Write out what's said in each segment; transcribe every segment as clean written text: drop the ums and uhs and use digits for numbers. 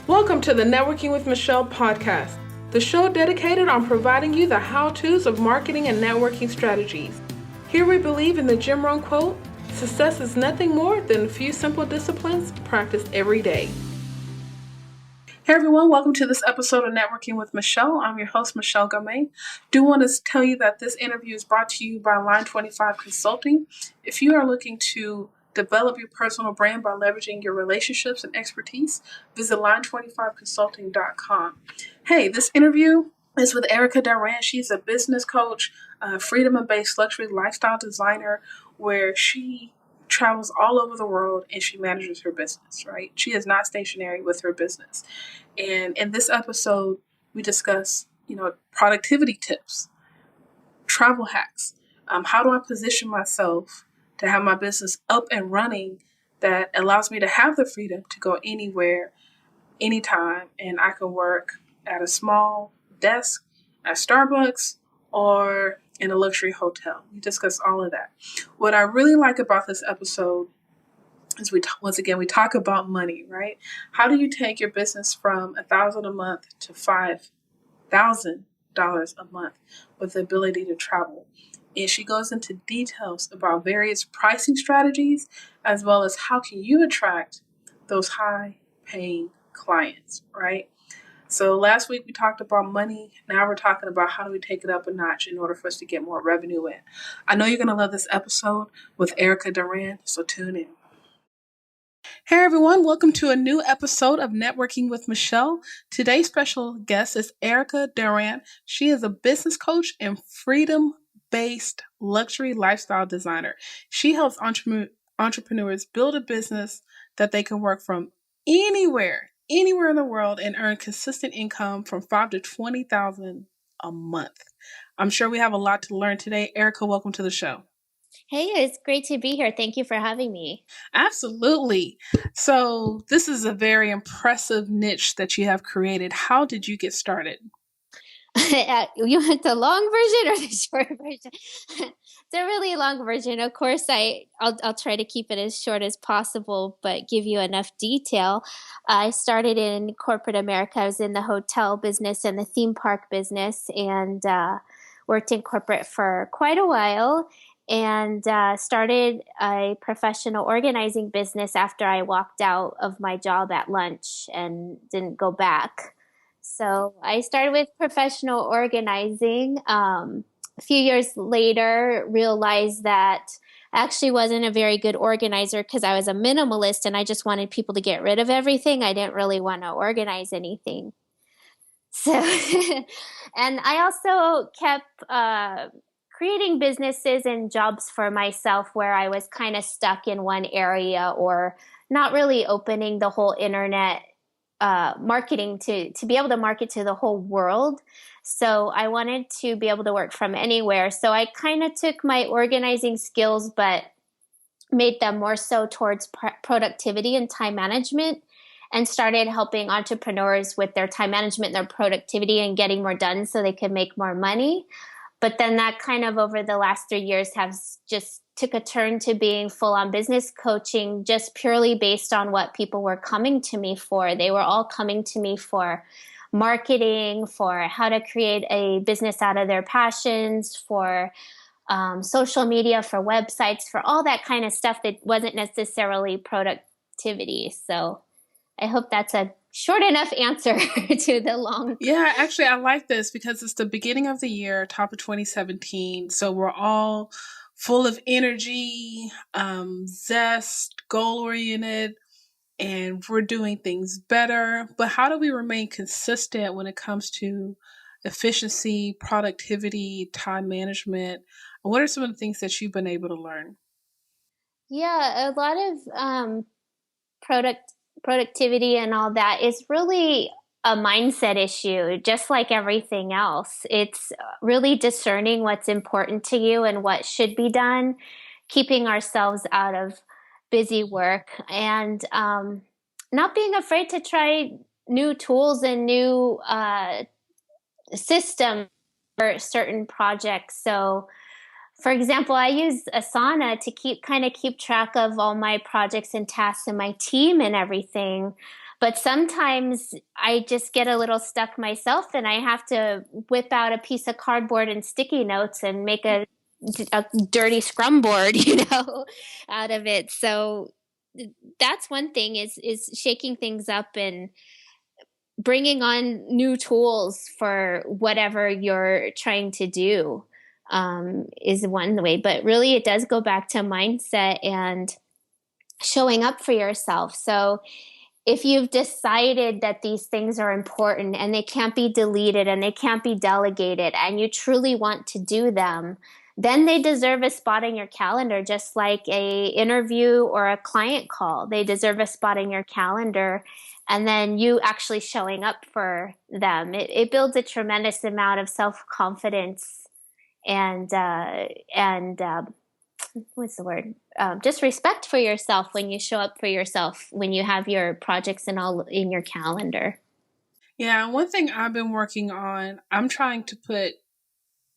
Welcome to the Networking with Michelle podcast, the show dedicated on providing you the how-tos of marketing and networking strategies. Here we believe in the Jim Rohn quote, success is nothing more than a few simple disciplines practiced every day. Hey everyone, welcome to this episode of Networking with Michelle. I'm your host, Michelle Gomez. Do want to tell you that this interview is brought to you by Line 25 Consulting. If you are looking to develop your personal brand by leveraging your relationships and expertise, visit line25consulting.com. Hey, this interview is with Erica Duran. She's a business coach, freedom-based luxury lifestyle designer, where she travels all over the world and she manages her business, right? She is not stationary with her business. And in this episode, we discuss, productivity tips, travel hacks. How do I position myself to have my business up and running that allows me to have the freedom to go anywhere, anytime, and I can work at a small desk at Starbucks or in a luxury hotel. We discuss all of that. What I really like about this episode is we talk about money, right? How do you take your business from $1,000 a month to $5,000 a month with the ability to travel? And she goes into details about various pricing strategies, as well as how can you attract those high-paying clients, right? So last week we talked about money. Now we're talking about how do we take it up a notch in order for us to get more revenue in. I know you're going to love this episode with Erica Duran, so tune in. Hey everyone, welcome to a new episode of Networking with Michelle. Today's special guest is Erica Duran. She is a business coach and freedom-based luxury lifestyle designer. She helps entrepreneurs build a business that they can work from anywhere in the world and earn consistent income from $5,000 to $20,000 a month. I'm sure we have a lot to learn today. Erica, welcome to the show. Hey, it's great to be here. Thank you for having me. Absolutely. So this is a very impressive niche that you have created. How did you get started? You want the long version or the short version? It's a really long version. Of course, I'll try to keep it as short as possible, but give you enough detail. I started in corporate America. I was in the hotel business and the theme park business, and worked in corporate for quite a while. And started a professional organizing business after I walked out of my job at lunch and didn't go back. So I started with professional organizing. A few years later, realized that I actually wasn't a very good organizer because I was a minimalist and I just wanted people to get rid of everything. I didn't really want to organize anything. So, and I also kept creating businesses and jobs for myself where I was kind of stuck in one area or not really opening the whole internet marketing to be able to market to the whole world. So I wanted to be able to work from anywhere. So I kind of took my organizing skills, but made them more so towards productivity and time management, and started helping entrepreneurs with their time management, their productivity, and getting more done so they could make more money. But then that kind of over the last 3 years has just took a turn to being full-on business coaching, just purely based on what people were coming to me for. They were all coming to me for marketing, for how to create a business out of their passions, for social media, for websites, for all that kind of stuff that wasn't necessarily productivity. So I hope that's a short enough answer to the long. Yeah, actually, I like this because it's the beginning of the year, top of 2017. So we're all full of energy, zest, goal-oriented, and we're doing things better. But how do we remain consistent when it comes to efficiency, productivity, time management? What are some of the things that you've been able to learn? Yeah, a lot of productivity and all that is really a mindset issue, just like everything else. It's really discerning what's important to you and what should be done, keeping ourselves out of busy work, and not being afraid to try new tools and new systems for certain projects. So for example, I use Asana to keep track of all my projects and tasks and my team and everything. But sometimes I just get a little stuck myself and I have to whip out a piece of cardboard and sticky notes and make a dirty scrum board, out of it. So that's one thing is shaking things up and bringing on new tools for whatever you're trying to do, is one way. But really, it does go back to mindset and showing up for yourself. So if you've decided that these things are important and they can't be deleted and they can't be delegated and you truly want to do them, then they deserve a spot in your calendar, just like a interview or a client call. They deserve a spot in your calendar, and then you actually showing up for them. It builds a tremendous amount of self-confidence and what's the word? Just respect for yourself when you show up for yourself, when you have your projects and all in your calendar. Yeah, one thing I've been working on, I'm trying to put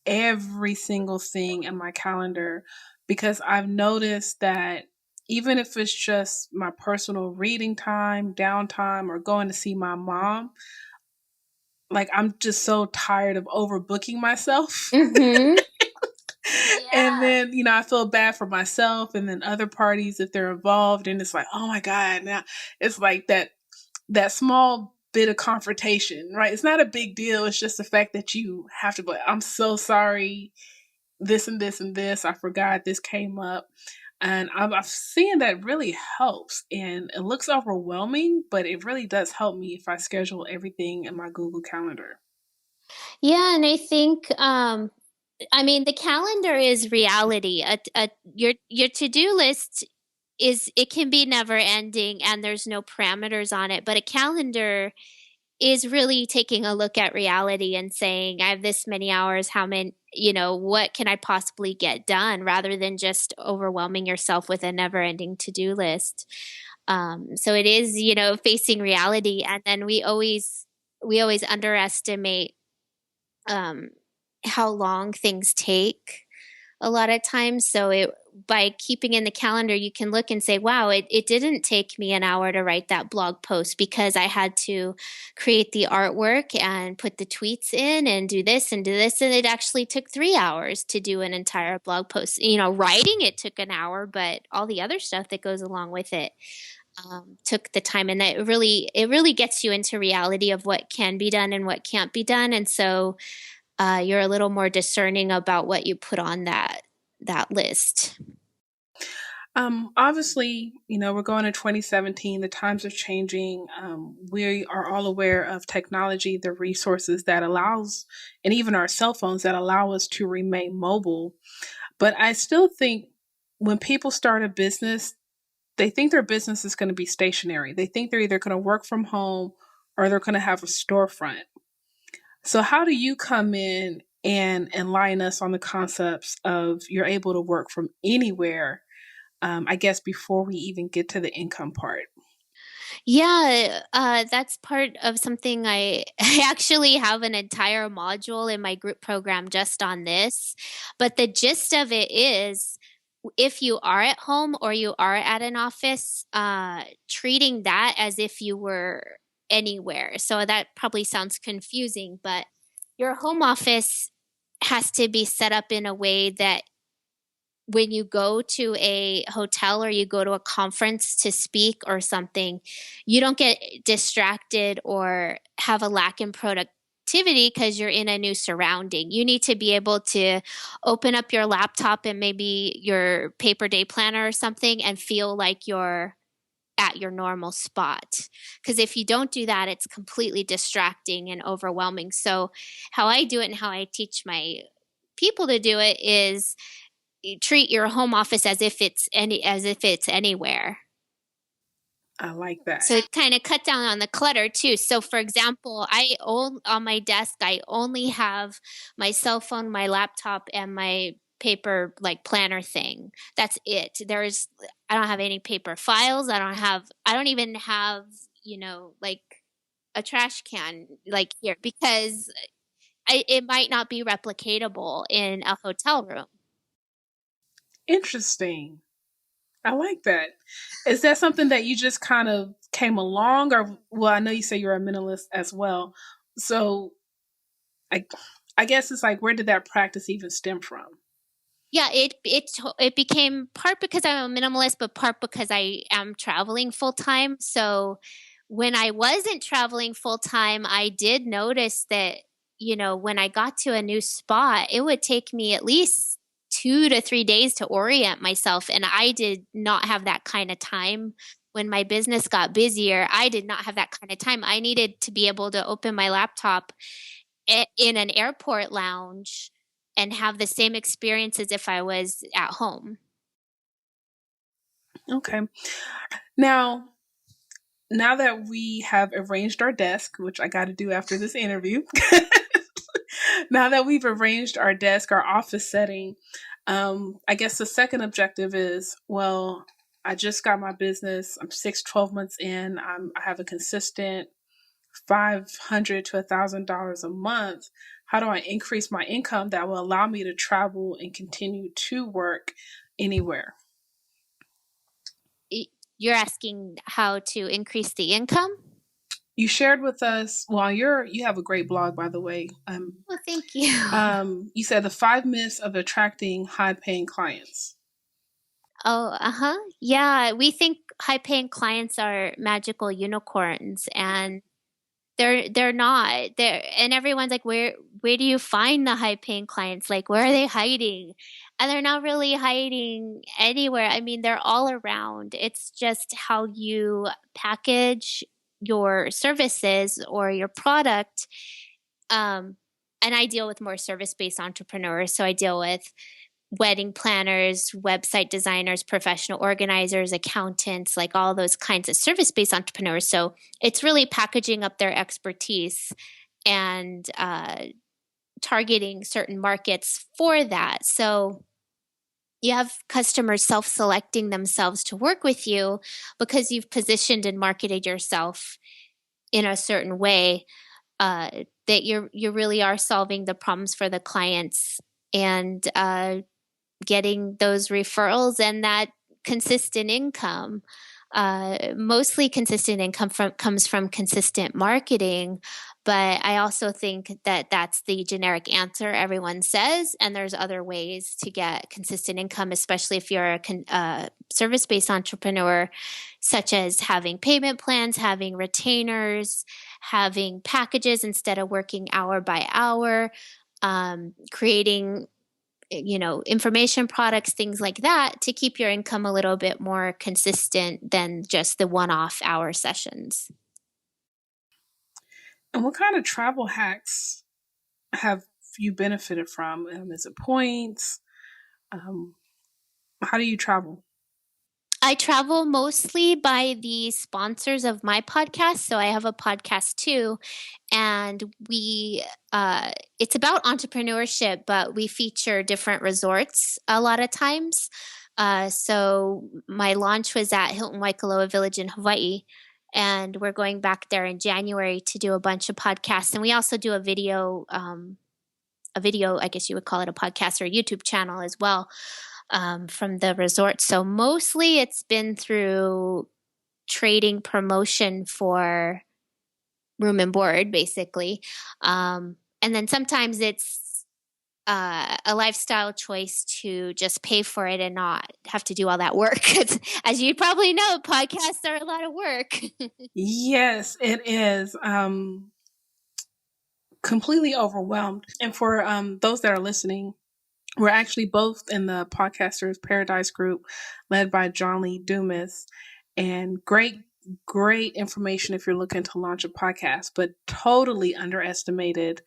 every single thing in my calendar because I've noticed that even if it's just my personal reading time, downtime, or going to see my mom, like I'm just so tired of overbooking myself. Mm-hmm. And Yeah. then, I feel bad for myself and then other parties if they're involved. And it's like, oh my God, now it's like that small bit of confrontation, right? It's not a big deal. It's just the fact that you have to, but I'm so sorry. This and this and this. I forgot this came up. And I've seen that really helps. And it looks overwhelming, but it really does help me if I schedule everything in my Google Calendar. Yeah, and I think I mean the calendar is reality. Your to-do list is it can be never ending and there's no parameters on it, but a calendar is really taking a look at reality and saying, I have this many hours, how many, what can I possibly get done rather than just overwhelming yourself with a never ending to do list. So it is, facing reality. And then we always underestimate, um, how long things take a lot of times. So by keeping in the calendar, you can look and say, wow, it didn't take me an hour to write that blog post because I had to create the artwork and put the tweets in and do this and do this. And it actually took 3 hours to do an entire blog post. Writing it took an hour, but all the other stuff that goes along with it, took the time. And that it really gets you into reality of what can be done and what can't be done. And so you're a little more discerning about what you put on that list. Obviously, we're going to 2017. The times are changing. We are all aware of technology, the resources that allows, and even our cell phones that allow us to remain mobile. But I still think when people start a business, they think their business is going to be stationary. They think they're either going to work from home or they're going to have a storefront. So how do you come in and enlighten us on the concepts of you're able to work from anywhere? I guess before we even get to the income part. Yeah, that's part of something I actually have an entire module in my group program just on this. But the gist of it is if you are at home or you are at an office, treating that as if you were anywhere. So that probably sounds confusing, but your home office has to be set up in a way that when you go to a hotel or you go to a conference to speak or something, you don't get distracted or have a lack in productivity because you're in a new surrounding. You need to be able to open up your laptop and maybe your paper day planner or something and feel like you're at your normal spot. Because if you don't do that, it's completely distracting and overwhelming. So, how I do it and how I teach my people to do it is you treat your home office as if it's anywhere. I like that. So it kind of cut down on the clutter too. So for example, I own on my desk I only have my cell phone, my laptop, and my paper like planner thing. That's it. I don't have any paper files. I don't even have, like a trash can like here because it might not be replicatable in a hotel room. Interesting. I like that. Is that something that you just kind of came along, or well, I know you say you're a minimalist as well. So I I guess it's like, where did that practice even stem from? Yeah, it became part because I'm a minimalist, but part because I am traveling full time. So when I wasn't traveling full time, I did notice that, when I got to a new spot, it would take me at least 2 to 3 days to orient myself. And I did not have that kind of time. When my business got busier, I did not have that kind of time. I needed to be able to open my laptop in an airport lounge and have the same experience as if I was at home. Okay. Now that we have arranged our desk, which I got to do after this interview, now that we've arranged our desk, our office setting, I guess the second objective is, well, I just got my business. I'm 12 months in. I have a consistent $500 to $1,000 a month. How do I increase my income that will allow me to travel and continue to work anywhere? You're asking how to increase the income? You shared with us, well, you have a great blog, by the way. Well, thank you. You said the 5 myths of attracting high paying clients. Oh, uh-huh. Yeah, we think high paying clients are magical unicorns, and they're not. And everyone's like, where do you find the high paying clients? Like, where are they hiding? And they're not really hiding anywhere. I mean, they're all around. It's just how you package your services or your product. And I deal with more service-based entrepreneurs. So I deal with wedding planners, website designers, professional organizers, accountants, like all those kinds of service-based entrepreneurs. So it's really packaging up their expertise and targeting certain markets for that. So you have customers self-selecting themselves to work with you because you've positioned and marketed yourself in a certain way, that you really are solving the problems for the clients, and getting those referrals and that consistent income. Mostly consistent income comes from consistent marketing, but I also think that that's the generic answer everyone says, and there's other ways to get consistent income, especially if you're a service-based entrepreneur, such as having payment plans, having retainers, having packages instead of working hour by hour, creating information products, things like that, to keep your income a little bit more consistent than just the one-off hour sessions. And what kind of travel hacks have you benefited from? Is it points? How do you travel? I travel mostly by the sponsors of my podcast. So I have a podcast too, and it's about entrepreneurship, but we feature different resorts a lot of times. So my launch was at Hilton Waikoloa Village in Hawaii, and we're going back there in January to do a bunch of podcasts. And we also do a video, I guess you would call it a podcast or a YouTube channel as well, from the resort. So mostly it's been through trading promotion for room and board, basically. And then sometimes it's a lifestyle choice to just pay for it and not have to do all that work. As you probably know, podcasts are a lot of work. Yes, it is. Completely overwhelmed. And for those that are listening, we're actually both in the Podcasters Paradise group led by John Lee Dumas. And great information if you're looking to launch a podcast, but totally underestimated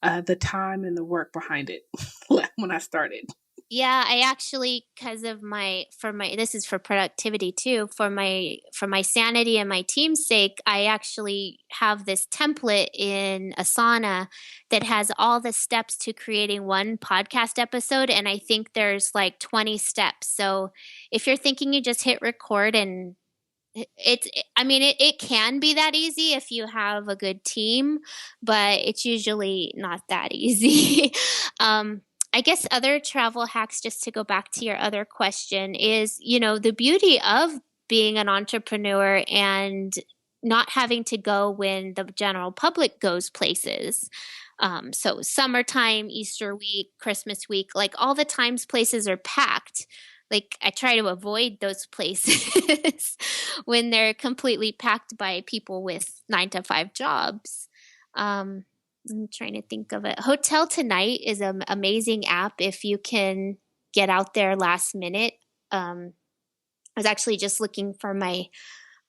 the time and the work behind it when I started. Yeah, I actually, because of this is for productivity too, for my sanity and my team's sake, I actually have this template in Asana that has all the steps to creating one podcast episode. And I think there's like 20 steps. So if you're thinking you just hit record, and it can be that easy if you have a good team, but it's usually not that easy. I guess other travel hacks, just to go back to your other question, is, the beauty of being an entrepreneur and not having to go when the general public goes places. So summertime, Easter week, Christmas week, like all the times places are packed. Like I try to avoid those places when they're completely packed by people with 9 to 5 jobs. I'm trying to think of it. Hotel Tonight is an amazing app if you can get out there last minute. I was actually just looking for my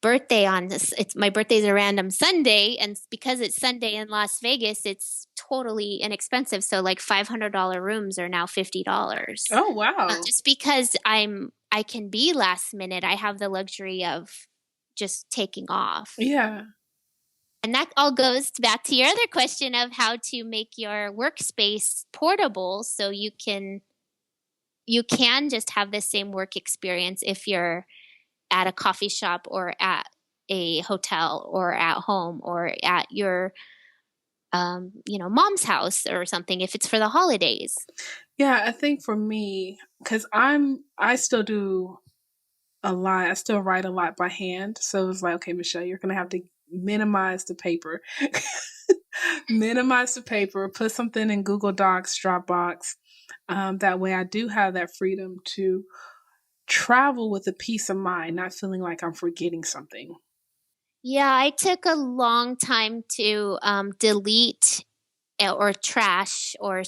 birthday on this. My birthday's a random Sunday, and because it's Sunday in Las Vegas, it's totally inexpensive. So like $500 rooms are now $50. Oh, wow. Just because I can be last minute, I have the luxury of just taking off. Yeah. And that all goes back to your other question of how to make your workspace portable so you can just have the same work experience if you're at a coffee shop or at a hotel or at home or at your mom's house or something if it's for the holidays. Yeah, I think for me, because I still do a lot. I still write a lot by hand. So it's like, okay, Michelle, you're going to have to minimize the paper. Minimize the paper, put something in Google Docs, Dropbox. That way I do have that freedom to travel with a peace of mind, not feeling like I'm forgetting something. Yeah, I took a long time to delete or trash or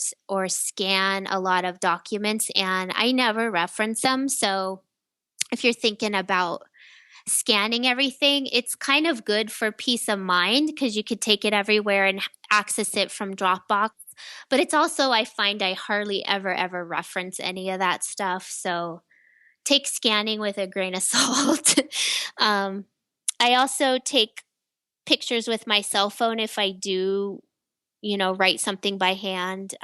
scan a lot of documents, and I never reference them. So if you're thinking about scanning everything, it's kind of good for peace of mind because you could take it everywhere and access it from Dropbox. But it's also, I find I hardly ever reference any of that stuff. So take scanning with a grain of salt. I also take pictures with my cell phone if I do, write something by hand,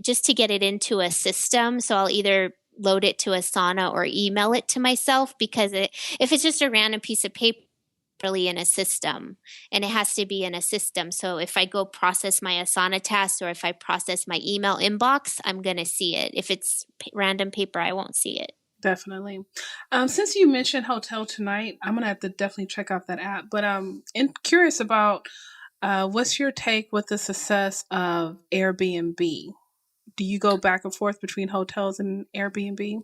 just to get it into a system. So I'll either load it to Asana or email it to myself because if it's just a random piece of paper, really in a system, and it has to be in a system. So if I go process my Asana tasks or if I process my email inbox, I'm going to see it. If it's random paper, I won't see it. Definitely. Since you mentioned Hotel Tonight, I'm going to have to definitely check out that app. But I'm curious about what's your take with the success of Airbnb? Do you go back and forth between hotels and Airbnb?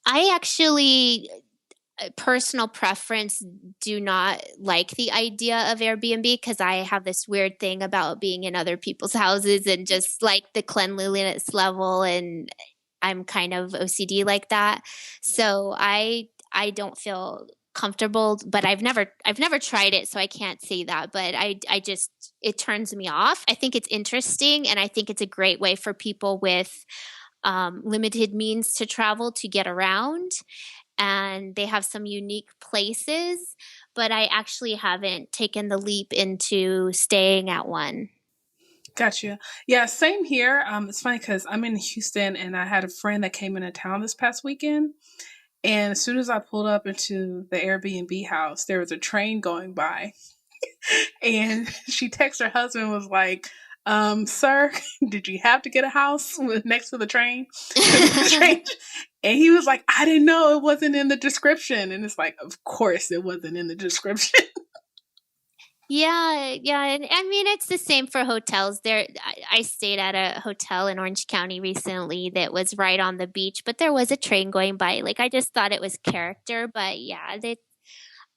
I actually, personal preference, do not like the idea of Airbnb because I have this weird thing about being in other people's houses and just like the cleanliness level, and I'm kind of OCD like that. So I don't feel comfortable, but I've never tried it, so I can't say that. But I just, it turns me off. I think it's interesting, and I think it's a great way for people with limited means to travel to get around. And they have some unique places, but I actually haven't taken the leap into staying at one. Gotcha. Yeah, same here. It's funny because I'm in Houston and I had a friend that came into town this past weekend. And as soon as I pulled up into the Airbnb house, there was a train going by. And she texted her husband, was like, sir, did you have to get a house next to the train? And he was like, I didn't know it wasn't in the description. And it's like, of course it wasn't in the description. Yeah. And I mean, it's the same for hotels. I stayed at a hotel in Orange County recently that was right on the beach, but there was a train going by. Like, I just thought it was character, but yeah,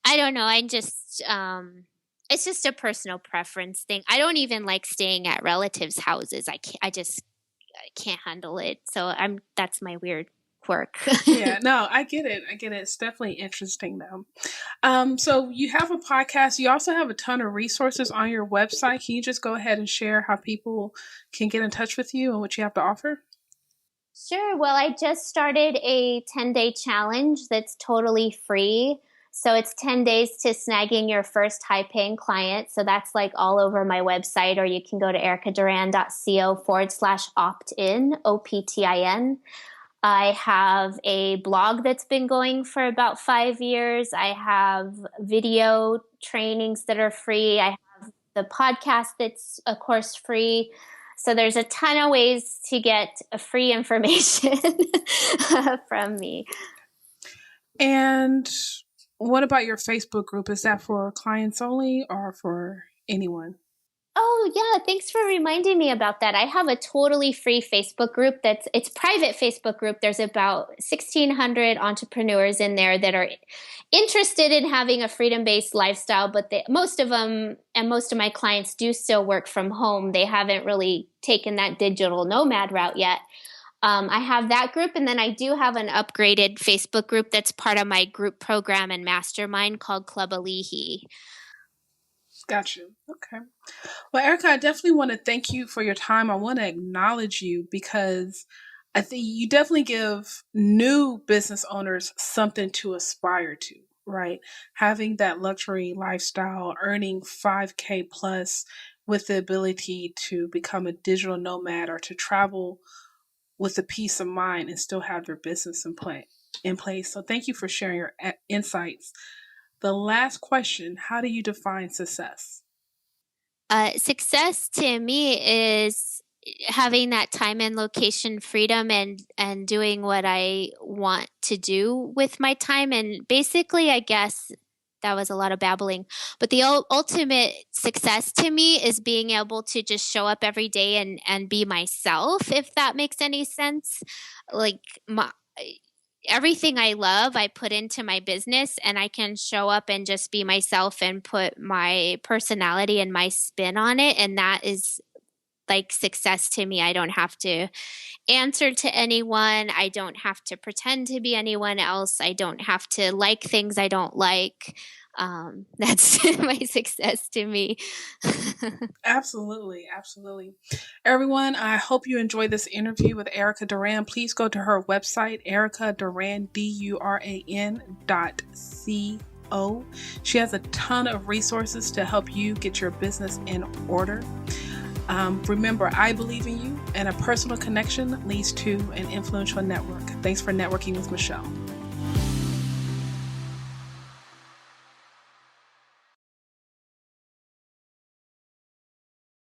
I don't know. It's just a personal preference thing. I don't even like staying at relatives' houses. I can't handle it. So that's my weird quirk. Yeah, no, I get it. It's definitely interesting though. So you have a podcast. You also have a ton of resources on your website. Can you just go ahead and share how people can get in touch with you and what you have to offer? Sure. Well, I just started a 10-day challenge that's totally free. So it's 10 days to snagging your first high-paying client. So that's like all over my website, or you can go to ericaduran.co/opt-in, OPTIN. I have a blog that's been going for about 5 years. I have video trainings that are free. I have the podcast that's, of course, free. So there's a ton of ways to get free information from me. And what about your Facebook group? Is that for clients only or for anyone? Oh yeah, thanks for reminding me about that. I have a totally free Facebook group it's private Facebook group. There's about 1,600 entrepreneurs in there that are interested in having a freedom-based lifestyle, but most of them and most of my clients do still work from home. They haven't really taken that digital nomad route yet. I have that group, and then I do have an upgraded Facebook group that's part of my group program and mastermind called Club Alihi. Got you. Okay. Well, Erica, I definitely want to thank you for your time. I want to acknowledge you because I think you definitely give new business owners something to aspire to, right? Having that luxury lifestyle, earning 5K plus with the ability to become a digital nomad or to travel with a peace of mind and still have their business in place. So thank you for sharing your insights. The last question, how do you define success? Success to me is having that time and location freedom and doing what I want to do with my time. And basically, I guess that was a lot of babbling, but the ultimate success to me is being able to just show up every day and be myself, if that makes any sense. Like everything I love, I put into my business, and I can show up and just be myself and put my personality and my spin on it. And that is like success to me. I don't have to answer to anyone. I don't have to pretend to be anyone else. I don't have to like things I don't like. That's my success to me. Absolutely. Absolutely. Everyone, I hope you enjoyed this interview with Erica Duran. Please go to her website, Erica Duran, DURAN.co. She has a ton of resources to help you get your business in order. Remember, I believe in you, and a personal connection leads to an influential network. Thanks for networking with Michelle.